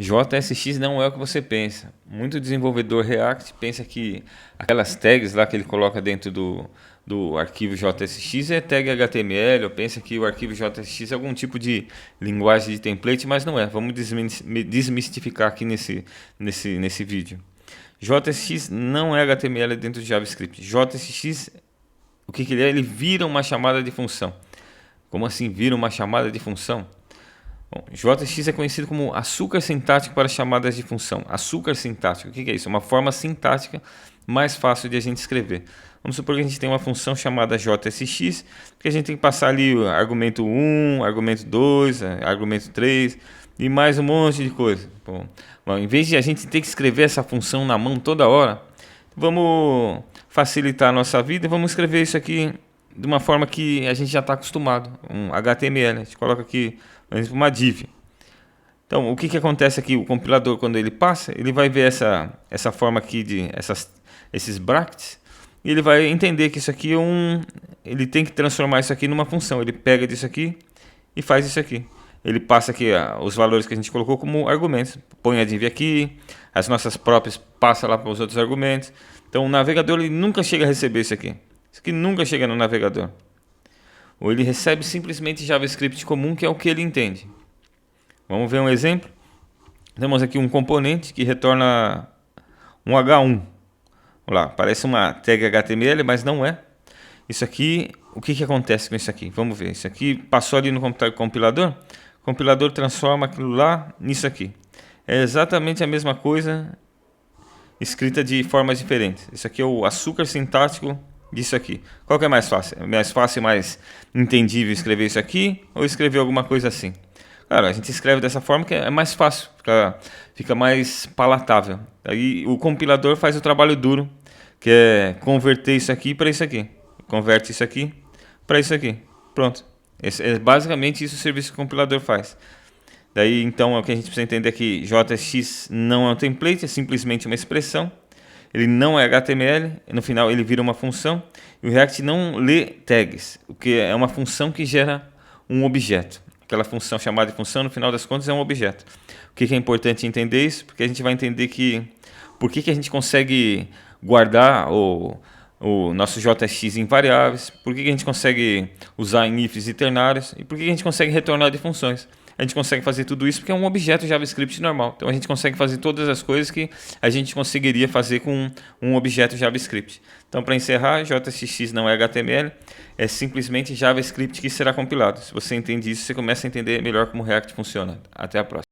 JSX não é o que você pensa. Muito desenvolvedor React pensa que aquelas tags lá que ele coloca dentro do arquivo JSX é tag HTML, ou pensa que o arquivo JSX é algum tipo de linguagem de template, mas não é. Vamos desmistificar aqui nesse vídeo. JSX não é HTML dentro de JavaScript. JSX, o que ele é? Ele vira uma chamada de função. Como assim vira uma chamada de função? Bom, JSX é conhecido como açúcar sintático para chamadas de função. Açúcar sintático, o que é isso? É uma forma sintática mais fácil de a gente escrever. Vamos supor que a gente tem uma função chamada JSX, que a gente tem que passar ali o argumento 1, argumento 2, argumento 3 e mais um monte de coisa. Bom, em vez de a gente ter que escrever essa função na mão toda hora, vamos facilitar a nossa vida e vamos escrever isso aqui de uma forma que a gente já está acostumado, um HTML. A gente coloca aqui, por exemplo, uma div. Então, o que acontece aqui? O compilador, quando ele passa, ele vai ver essa forma aqui de esses brackets, e ele vai entender que isso aqui é ele tem que transformar isso aqui numa função. Ele pega disso aqui e faz isso aqui. Ele passa aqui os valores que a gente colocou como argumentos. Põe a div aqui, as nossas próprias passa lá para os outros argumentos. Então, o navegador ele nunca chega a receber isso aqui. Isso aqui nunca chega no navegador. Ou ele recebe simplesmente JavaScript comum, que é o que ele entende. Vamos ver um exemplo. Temos aqui um componente que retorna um H1. Olha lá, parece uma tag HTML, mas não é. Isso aqui, o que acontece com isso aqui? Vamos ver. Isso aqui passou ali no compilador. O compilador transforma aquilo lá nisso aqui. É exatamente a mesma coisa, escrita de formas diferentes. Isso aqui é o açúcar sintático disso aqui. Qual que é mais fácil? É mais fácil e mais entendível escrever isso aqui ou escrever alguma coisa assim? Claro, a gente escreve dessa forma que é mais fácil, fica mais palatável. Aí o compilador faz o trabalho duro, que é converter isso aqui para isso aqui. Converte isso aqui para isso aqui. Pronto. É basicamente isso o serviço que o compilador faz. Daí então o que a gente precisa entender é que JSX não é um template, é simplesmente uma expressão. Ele não é HTML, no final ele vira uma função, e o React não lê tags, o que é uma função que gera um objeto. Aquela função chamada de função, no final das contas, é um objeto. O que é importante entender isso? Porque a gente vai entender por que a gente consegue guardar o nosso JSX em variáveis, por que a gente consegue usar em ifs e ternários, e por que a gente consegue retornar de funções. A gente consegue fazer tudo isso porque é um objeto JavaScript normal. Então a gente consegue fazer todas as coisas que a gente conseguiria fazer com um objeto JavaScript. Então, para encerrar, JSX não é HTML, é simplesmente JavaScript que será compilado. Se você entende isso, você começa a entender melhor como o React funciona. Até a próxima.